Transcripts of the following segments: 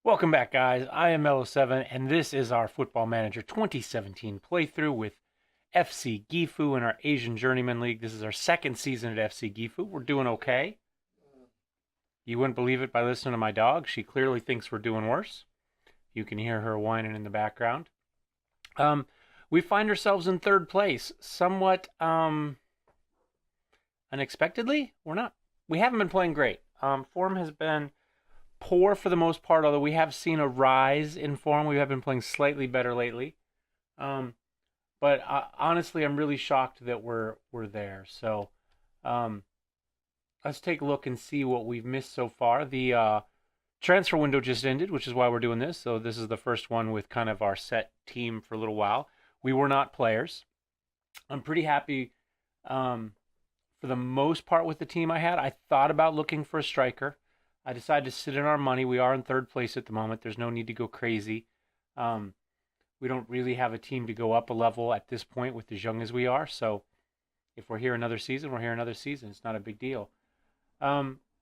Welcome back, guys. I am Mellowseven, and this is our Football Manager 2017 playthrough with FC Gifu in our Asian Journeyman League. This is our second season at FC Gifu. We're doing okay. You wouldn't believe it by listening to my dog. She clearly thinks we're doing worse. You can hear her whining in the background. We find ourselves in third place, somewhat unexpectedly. We haven't been playing great. Form has been poor for the most part, although we have seen a rise in form. We have been playing slightly better lately. Um, but honestly, I'm really shocked that we're there. So um, let's take a look and see what we've missed so far. The transfer window just ended, which is why we're doing this. So this is the first one with kind of our set team for a little while. We were not players. I'm pretty happy for the most part with the team I had. I thought about looking for a striker. I decided to sit in our money. We are in third place at the moment. There's no need to go crazy. Um, we don't really have a team to go up a level at this point with as young as we are. So if we're here another season, we're here another season. It's not a big deal.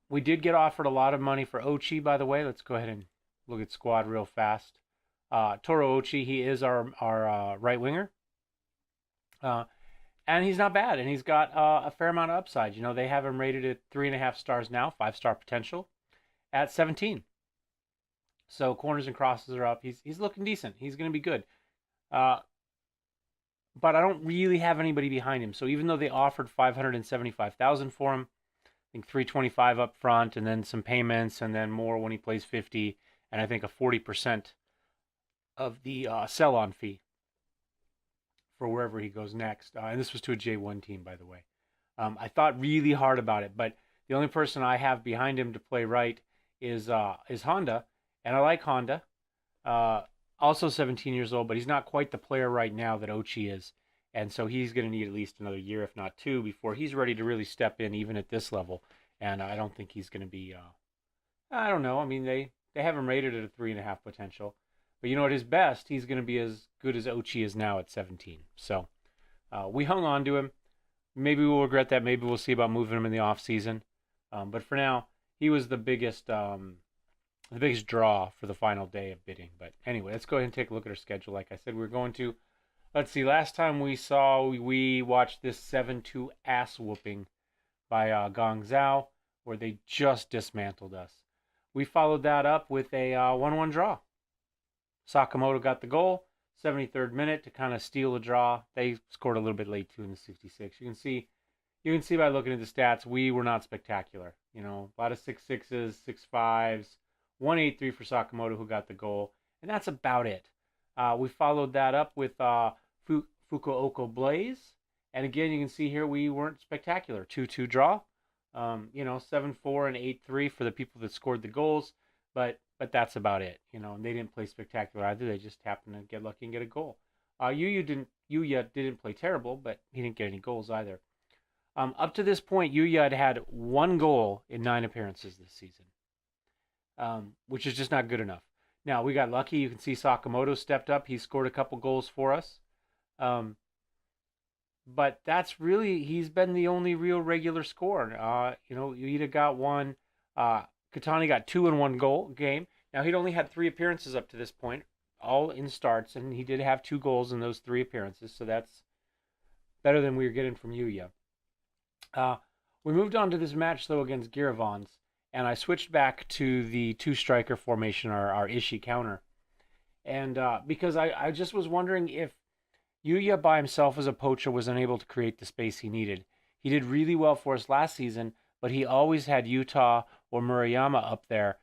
We did get offered a lot of money for Ochi, by the way. Let's go ahead and look at squad real fast. Toro Ochi, he is our right winger. And he's not bad. And he's got a fair amount of upside. You know, they have him rated at 3.5 stars now, 5-star potential at 17. So corners and crosses are up. He's looking decent. He's going to be good. But I don't really have anybody behind him. So even though they offered 575,000 for him, I think 325 up front, and then some payments, and then more when he plays 50, and I think a 40% of the sell-on fee for wherever he goes next. And this was to a J1 team, by the way. I thought really hard about it, but the only person I have behind him to play right is Honda, and I like Honda. Also 17 years old, but he's not quite the player right now that Ochi is, and so he's going to need at least another year, if not two, before he's ready to really step in, even at this level. And I don't think he's going to be. I don't know. I mean, they have him rated at a 3.5 potential, but you know, at his best, he's going to be as good as Ochi is now at 17. So we hung on to him. Maybe we'll regret that. Maybe we'll see about moving him in the off season. But for now, he was the biggest draw for the final day of bidding. But anyway, let's go ahead and take a look at our schedule. Like I said, we're going to. Let's see. Last time we watched this 7-2 ass whooping by Guangzhou, where they just dismantled us. We followed that up with a 1-1 draw. Sakamoto got the goal, 73rd minute, to kind of steal a draw. They scored a little bit late too in the 66th. You can see by looking at the stats, we were not spectacular. You know, a lot of 6-6s, 6-5s, 1-8-3 for Sakamoto, who got the goal, and that's about it. We followed that up with Fukuoka Blaze, and again, you can see here we weren't spectacular. 2-2 draw. 7-4 and 8-3 for the people that scored the goals, but that's about it. You know, and they didn't play spectacular either. They just happened to get lucky and get a goal. Yuya didn't play terrible, but he didn't get any goals either. Up to this point, Yuya had 1 goal in 9 appearances this season, which is just not good enough. Now, we got lucky. You can see Sakamoto stepped up. He scored a couple goals for us. But he's been the only real regular scorer. Ueda got 1. Katani got 2 in 1 goal game. Now, he'd only had 3 appearances up to this point, all in starts, and he did have 2 goals in those 3 appearances, so that's better than we were getting from Yuya. We moved on to this match, though, against Giravons, and I switched back to the 2-striker formation, our Ishii counter. And because I just was wondering if Yuya by himself as a poacher was unable to create the space he needed. He did really well for us last season, but he always had Utah or Murayama up there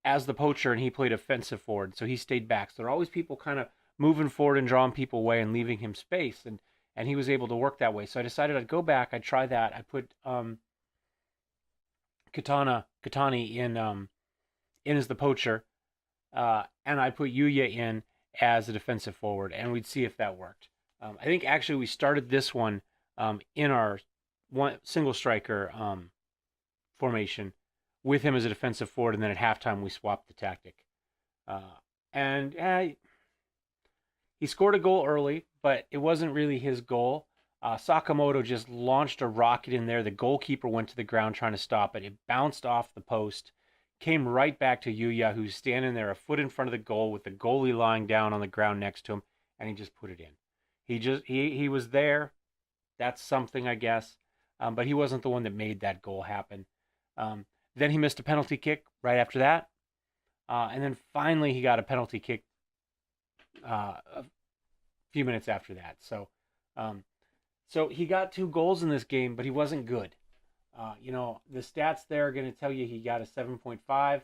as the poacher, and he played offensive forward, so he stayed back. So there are always people kind of moving forward and drawing people away and leaving him space, and he was able to work that way. So I decided I'd go back, I'd try that. I put Katani in as the poacher, and I put Yuya in as a defensive forward, and we'd see if that worked. I think actually we started this one in our single striker formation with him as a defensive forward, and then at halftime we swapped the tactic. He scored a goal early, but it wasn't really his goal. Sakamoto just launched a rocket in there. The goalkeeper went to the ground trying to stop it. It bounced off the post, came right back to Yuya, who's standing there a foot in front of the goal with the goalie lying down on the ground next to him, and he just put it in. He was there. That's something, I guess. But he wasn't the one that made that goal happen. Um, then he missed a penalty kick right after that. And then finally he got a penalty kick a few minutes after that. Um, so he got 2 goals in this game, but he wasn't good. The stats there are going to tell you he got a 7.5.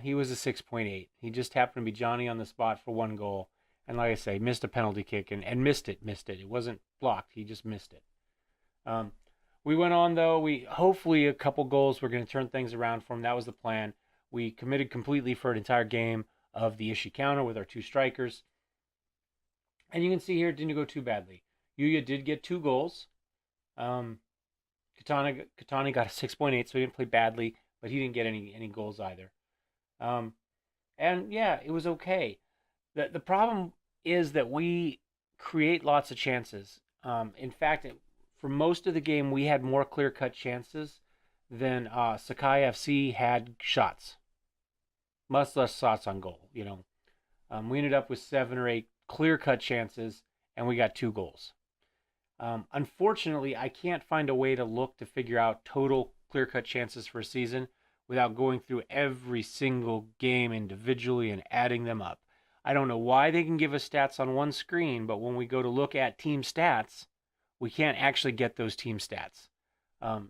He was a 6.8. He just happened to be Johnny on the spot for 1 goal. And like I say, missed a penalty kick and missed it. It wasn't blocked. He just missed it. We went on, though. Hopefully a couple goals, we're going to turn things around for him. That was the plan. We committed completely for an entire game of the Ishii counter with our 2 strikers. And you can see here, it didn't go too badly. Yuya did get 2 goals. Katani got a 6.8, so he didn't play badly, but he didn't get any goals either. And yeah, it was okay. The problem is that we create lots of chances. In fact, for most of the game, we had more clear-cut chances than Sakai FC had shots. Much less shots on goal, We ended up with 7 or 8 clear-cut chances, and we got 2 goals. Unfortunately, I can't find a way to look to figure out total clear-cut chances for a season without going through every single game individually and adding them up. I don't know why they can give us stats on one screen, but when we go to look at team stats, we can't actually get those team stats.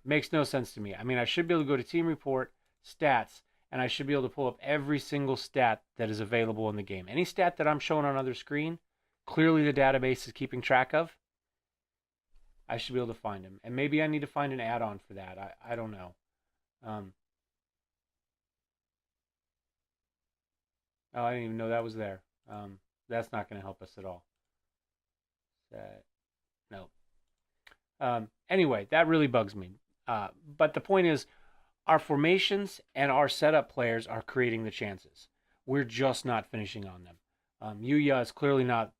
Makes no sense to me. I mean, I should be able to go to team report, stats, and I should be able to pull up every single stat that is available in the game. Any stat that I'm showing on other screen, clearly the database is keeping track of. I should be able to find them. And maybe I need to find an add-on for that. I don't know. Oh, I didn't even know that was there. That's not going to help us at all. No. Anyway, that really bugs me. But the point is, our formations and our setup players are creating the chances. We're just not finishing on them. Yuya is clearly not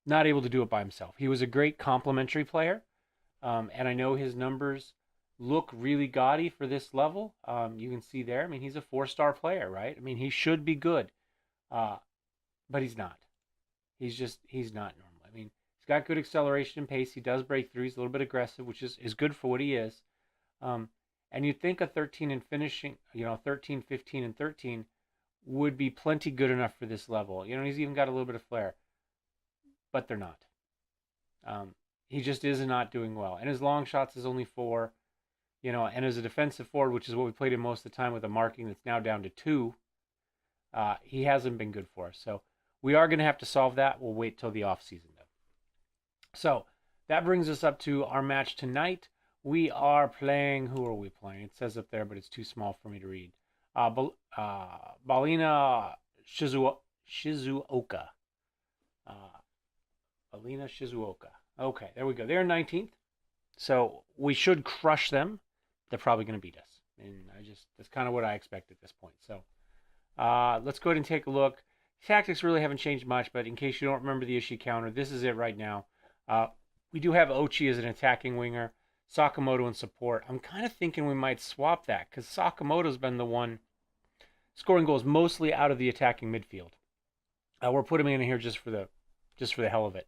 able to do it by himself. He was a great complementary player, and I know his numbers look really gaudy for this level. You can see there. I mean, he's a 4-star player, right? I mean, he should be good, but he's not. He's not normal. I mean, he's got good acceleration and pace. He does break through. He's a little bit aggressive, which is good for what he is. And you'd think a 13 and finishing, 13, 15, and 13 would be plenty good enough for this level. He's even got a little bit of flair, but they're not. He just is not doing well. And his long shots is only 4. And as a defensive forward, which is what we played him most of the time with a marking that's now down to 2, he hasn't been good for us. So we are going to have to solve that. We'll wait till the off season, though. So that brings us up to our match tonight. We are playing, who are we playing? It says up there, but it's too small for me to read. Balina Shizuoka. Balina Shizuoka. Okay, there we go. They're 19th. So we should crush them. They're probably going to beat us. And that's kind of what I expect at this point. So let's go ahead and take a look. Tactics really haven't changed much, but in case you don't remember the Ishii counter, this is it right now. We do have Ochi as an attacking winger, Sakamoto in support. I'm kind of thinking we might swap that because Sakamoto's been the one scoring goals mostly out of the attacking midfield. We're putting him in here just for the hell of it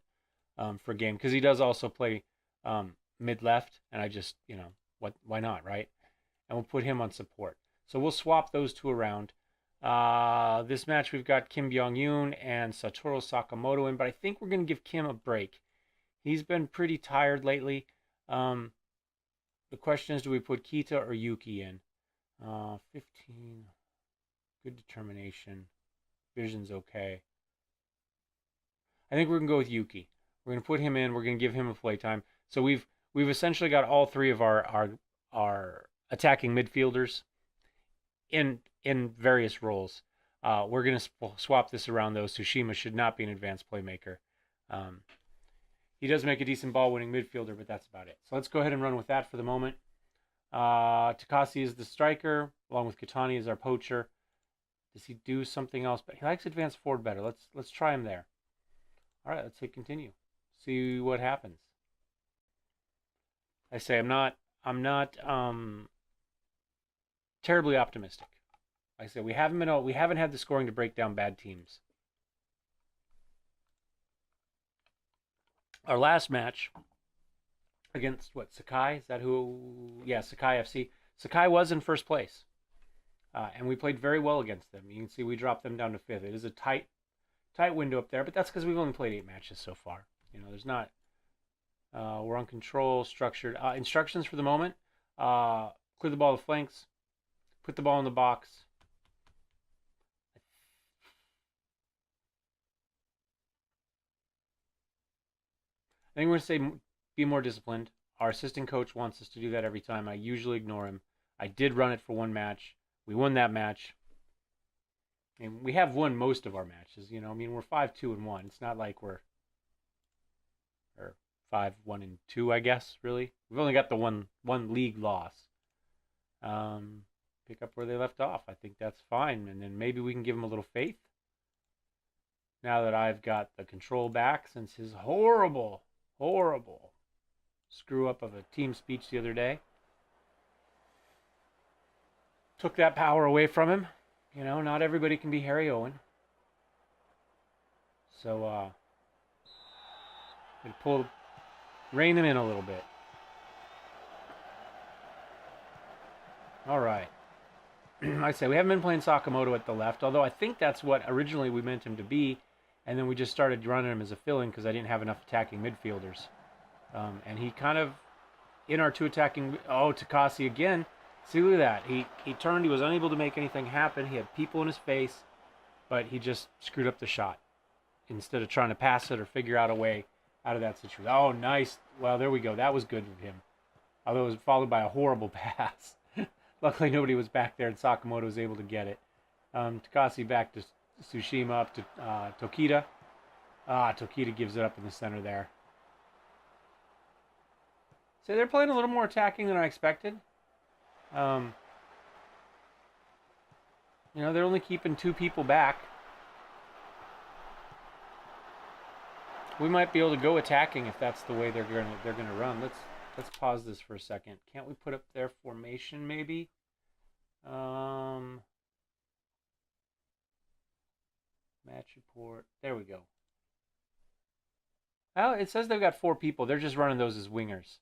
for a game because he does also play mid-left, and why not, right? And we'll put him on support. So we'll swap those 2 around. This match we've got Kim Byung-yoon and Satoru Sakamoto in, but I think we're going to give Kim a break. He's been pretty tired lately. The question is, do we put Kita or Yuki in? 15. Good determination. Vision's okay. I think we're going to go with Yuki. We're going to put him in. We're going to give him a playtime. So we've essentially got all 3 of our attacking midfielders in various roles. We're going to swap this around, though. Tsushima should not be an advanced playmaker. He does make a decent ball-winning midfielder, but that's about it. So let's go ahead and run with that for the moment. Takasi is the striker, along with Katani as our poacher. Does he do something else? But he likes advanced forward better. Let's try him there. All right, let's hit continue. See what happens. I say I'm not terribly optimistic. Like I said, we haven't had the scoring to break down bad teams. Our last match against what, Sakai? Is that who? Yeah, Sakai FC. Sakai was in first place, and we played very well against them. You can see we dropped them down to fifth. It is a tight window up there, but that's because we've only played 8 matches so far. You know, there's not. We're on control, structured. Instructions for the moment: clear the ball to flanks, put the ball in the box. I think we're going to say be more disciplined. Our assistant coach wants us to do that every time. I usually ignore him. I did run it for one match. We won that match. And we have won most of our matches. You know, I mean, we're 5-2-1. It's not like we're or 5-1-2, I guess, really. We've only got the one league loss. Pick up where they left off. I think that's fine. And then maybe we can give them a little faith. Now that I've got the control back since his horrible screw up of a team speech the other day. Took that power away from him. You know, not everybody can be Harry Owen. So, rein them in a little bit. All right. Like I say, we haven't been playing Sakamoto at the left, although I think that's what originally we meant him to be, and then we just started running him as a fill-in because I didn't have enough attacking midfielders. And he kind of, in our 2 attacking, Takasi again. See, look at that. He turned, he was unable to make anything happen. He had people in his face, but he just screwed up the shot instead of trying to pass it or figure out a way out of that situation. Oh, nice. Well, there we go. That was good of him. Although it was followed by a horrible pass. Luckily, nobody was back there, and Sakamoto was able to get it. Takasi back to Tsushima, up to Tokita. Tokita gives it up in the center there. So they're playing a little more attacking than I expected. You know, they're only keeping 2 people back. We might be able to go attacking if that's the way they're gonna run. Let's pause this for a second. Can't we put up their formation maybe? Match report. There we go. Oh, it says they've got 4 people. They're just running those as wingers.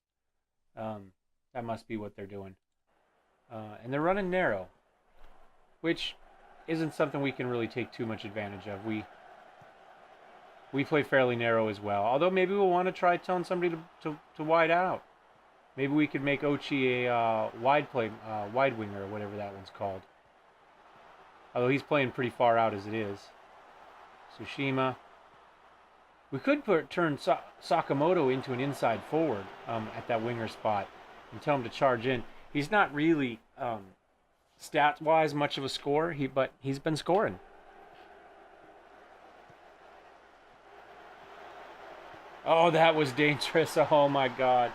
That must be what they're doing. And they're running narrow, which isn't something we can really take too much advantage of. We play fairly narrow as well. Although maybe we'll want to try telling somebody to wide out. Maybe we could make Ochi a wide winger or whatever that one's called. Although he's playing pretty far out as it is. Tsushima. We could turn Sakamoto into an inside forward at that winger spot and tell him to charge in. He's not really stat-wise much of a scorer, but he's been scoring. Oh, that was dangerous. Oh, my God.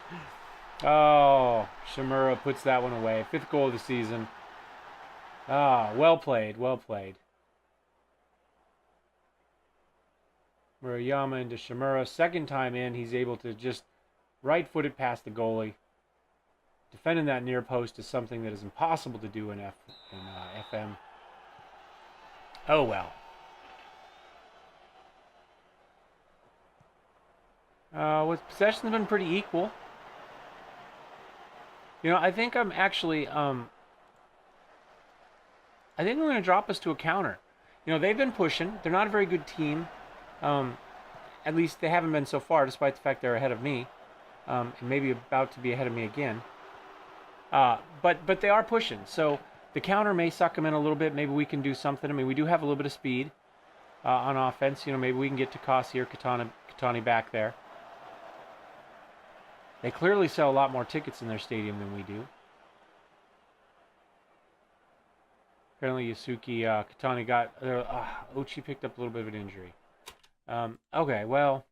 Oh, Shimura puts that one away. 5th goal of the season. Well played, well played. Murayama into Shimura. 2nd time in, he's able to just right-foot it past the goalie. Defending that near post is something that is impossible to do in FM. Oh, well. Possession's been pretty equal. You know, I think I'm actually, I think I'm going to drop us to a counter. You know, they've been pushing. They're not a very good team. At least they haven't been so far, despite the fact they're ahead of me. And maybe about to be ahead of me again. But they are pushing. So the counter may suck them in a little bit. Maybe we can do something. I mean, we do have a little bit of speed on offense. You know, maybe we can get Takasi or Katani back there. They clearly sell a lot more tickets in their stadium than we do. Apparently Yasuki Katani got... Ochi picked up a little bit of an injury. Okay, well...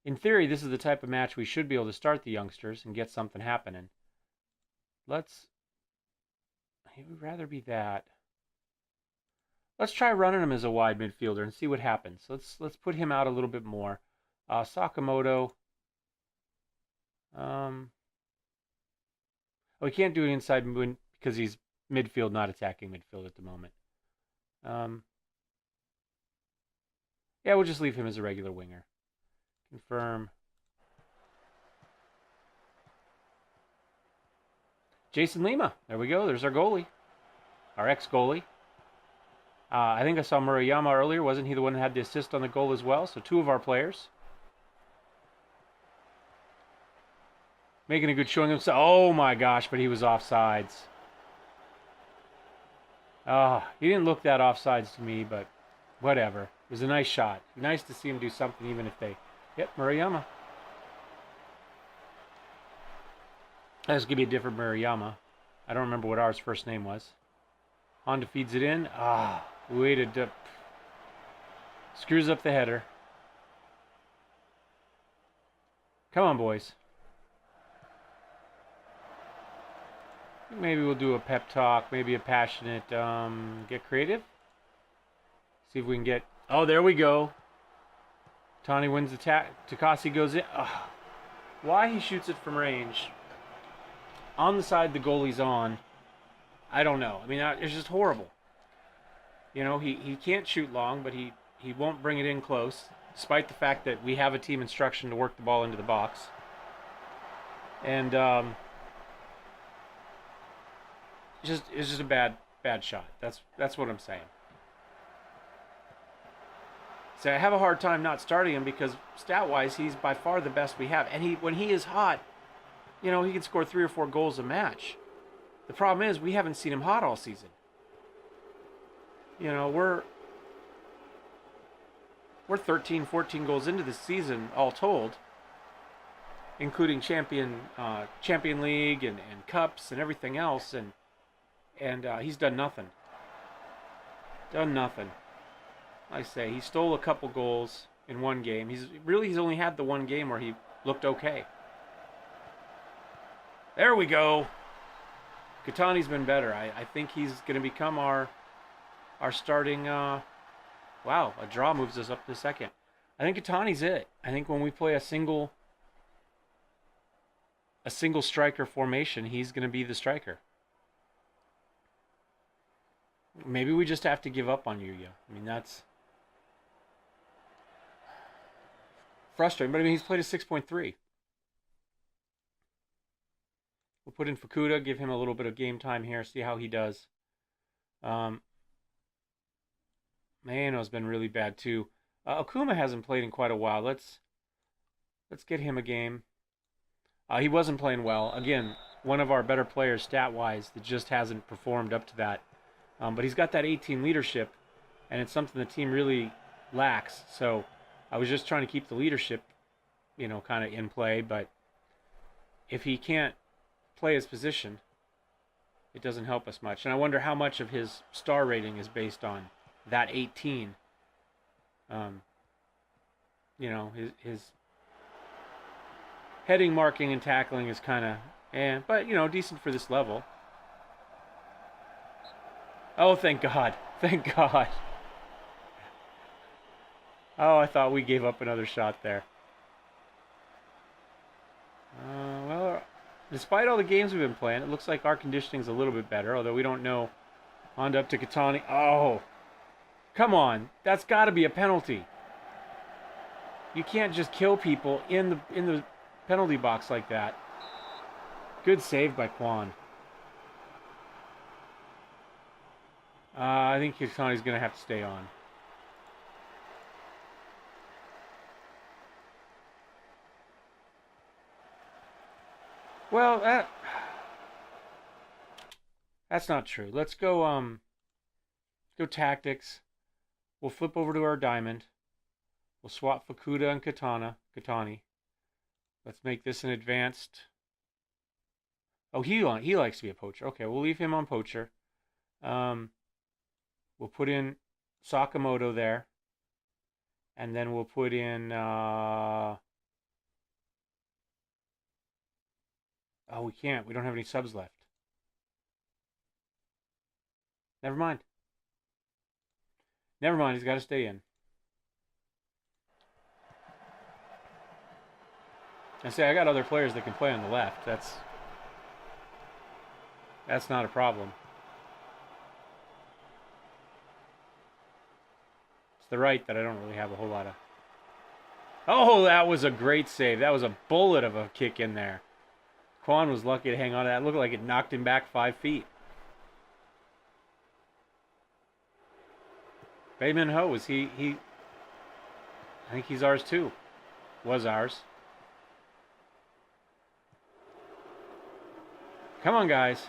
In theory, this is the type of match we should be able to start the youngsters and get something happening. I would rather be that. Let's try running him as a wide midfielder and see what happens. Let's put him out a little bit more. Sakamoto... we can't do it inside because he's midfield, not attacking midfield at the moment. Yeah, we'll just leave him as a regular winger. Confirm. Jason Lima. There we go. There's our goalie. Our ex-goalie. I think I saw Murayama earlier. Wasn't he the one that had the assist on the goal as well? So 2 of our players. Making a good showing himself. Oh my gosh, but he was offsides. He didn't look that offsides to me, but whatever. It was a nice shot. Nice to see him do something, even if they... Yep, Murayama. That's going to be a different Murayama. I don't remember what ours first name was. Honda feeds it in. Waited up. Screws up the header. Come on, boys. Maybe we'll do a pep talk. Maybe a passionate, get creative. See if we can get... Oh, there we go. Tani wins the Takasi goes in. Why he shoots it from range? On the side the goalie's on. I don't know. I mean, it's just horrible. You know, he can't shoot long, but he won't bring it in close, despite the fact that we have a team instruction to work the ball into the box. And it's just a bad shot. That's what I'm saying. So I have a hard time not starting him because stat-wise, he's by far the best we have. And when he is hot, you know, he can score 3 or 4 goals a match. The problem is we haven't seen him hot all season. You know, we're 13, 14 goals into the season all told, including Champion League and cups and everything else, and he's done nothing. Done nothing. I say he stole a couple goals in one game. He's only had the one game where he looked okay. There we go. Katani's been better. I think he's going to become our starting... wow, a draw moves us up to second. I think Katani's it. I think when we play a single striker formation, he's going to be the striker. Maybe we just have to give up on Yuya. I mean, that's frustrating. But I mean, he's played a 6.3. We'll put in Fukuda, give him a little bit of game time here, see how he does. Mayano's been really bad too. Okuma hasn't played in quite a while. Let's get him a game. He wasn't playing well. Again, one of our better players stat-wise that just hasn't performed up to that. But he's got that 18 leadership, and it's something the team really lacks. So I was just trying to keep the leadership, you know, kind of in play. But if he can't play his position, it doesn't help us much. And I wonder how much of his star rating is based on that 18. You know, his heading, marking, and tackling is kind of, but, you know, decent for this level. Oh, thank God. Thank God. Oh, I thought we gave up another shot there. Well, despite all the games we've been playing, it looks like our conditioning's a little bit better, although we don't know. Honda up to Katani. Oh, come on. That's got to be a penalty. You can't just kill people in the penalty box like that. Good save by Kwan. I think Katani's going to have to stay on. Well, that's not true. Let's go tactics. We'll flip over to our diamond. We'll swap Fukuda and Katani. Let's make this an advanced. Oh, he likes to be a poacher. Okay, we'll leave him on poacher. We'll put in Sakamoto there. And then we'll put in... oh, we can't. We don't have any subs left. Never mind. Never mind. He's got to stay in. I say I got other players that can play on the left. That's not a problem. It's the right that I don't really have a whole lot of. Oh, that was a great save. That was a bullet of a kick in there. Kwon was lucky to hang on to that. It looked like it knocked him back 5 feet. Bayman Ho, was he? I think he's ours too. Was ours. Come on, guys.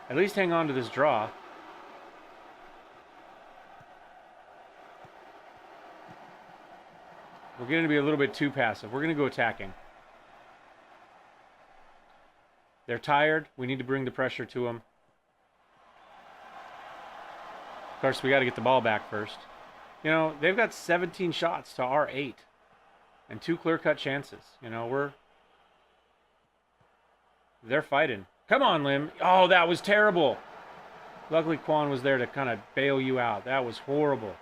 At least hang on to this draw. We're going to be a little bit too passive. We're going to go attacking. They're tired. We need to bring the pressure to them. Of course, we got to get the ball back first. You know, they've got 17 shots to our 8. And 2 clear-cut chances. You know, they're fighting. Come on, Lim. Oh, that was terrible. Luckily, Kwon was there to kind of bail you out. That was horrible.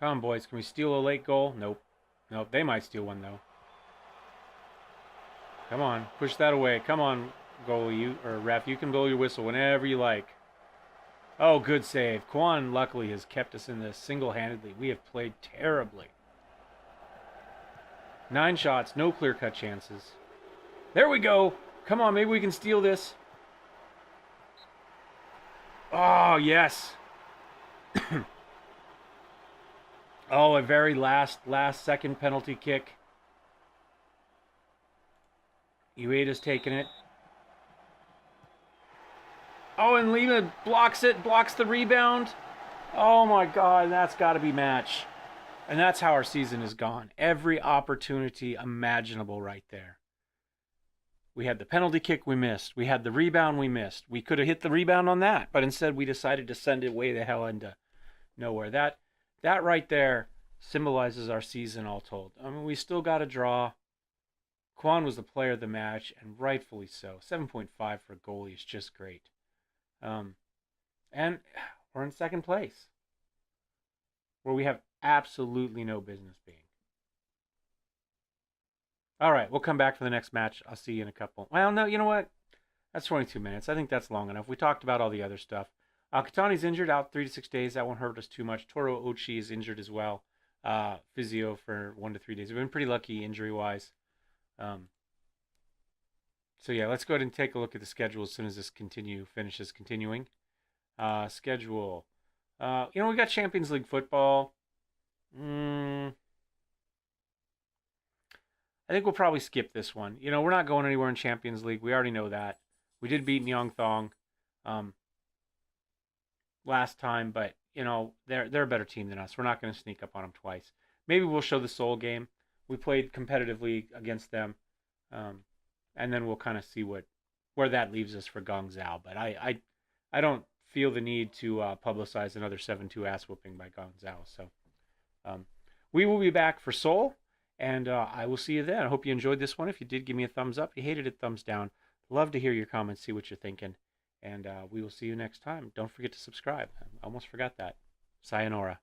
Come on, boys. Can we steal a late goal? Nope. Nope. They might steal one, though. Come on. Push that away. Come on, goalie, or ref. You can blow your whistle whenever you like. Oh, good save. Kwon, luckily, has kept us in this single-handedly. We have played terribly. 9 shots. No clear-cut chances. There we go. Come on. Maybe we can steal this. Oh, yes. Oh, a very last second penalty kick. Ueda's taking it. Oh, and Lima blocks it, blocks the rebound. Oh my God, that's got to be match. And that's how our season is gone. Every opportunity imaginable right there. We had the penalty kick we missed. We had the rebound we missed. We could have hit the rebound on that, but instead we decided to send it way the hell into nowhere. That right there symbolizes our season all told. I mean, we still got a draw. Kwon was the player of the match, and rightfully so. 7.5 for a goalie is just great. And we're in second place, where we have absolutely no business being. All right, we'll come back for the next match. I'll see you in a couple. Well, no, you know what? That's 22 minutes. I think that's long enough. We talked about all the other stuff. Katani's injured, out 3 to 6 days. That won't hurt us too much. Toro Ochi is injured as well. Physio for 1 to 3 days. We've been pretty lucky injury-wise. So yeah, let's go ahead and take a look at the schedule as soon as this finishes continuing. Schedule. You know, we got Champions League football. I think we'll probably skip this one. You know, we're not going anywhere in Champions League. We already know that. We did beat Myeongthong last time, but you know, they're a better team than us. We're not going to sneak up on them twice. Maybe we'll show the Seoul game. We played competitively against them, and then we'll kind of see where that leaves us for Guangzhou. But I don't feel the need to publicize another 7-2 ass whooping by Guangzhou. So we will be back for Seoul, and I will see you then. I hope you enjoyed this one. If you did, give me a thumbs up. If you hated it, thumbs down. Love to hear your comments, see what you're thinking. And we will see you next time. Don't forget to subscribe. I almost forgot that. Sayonara.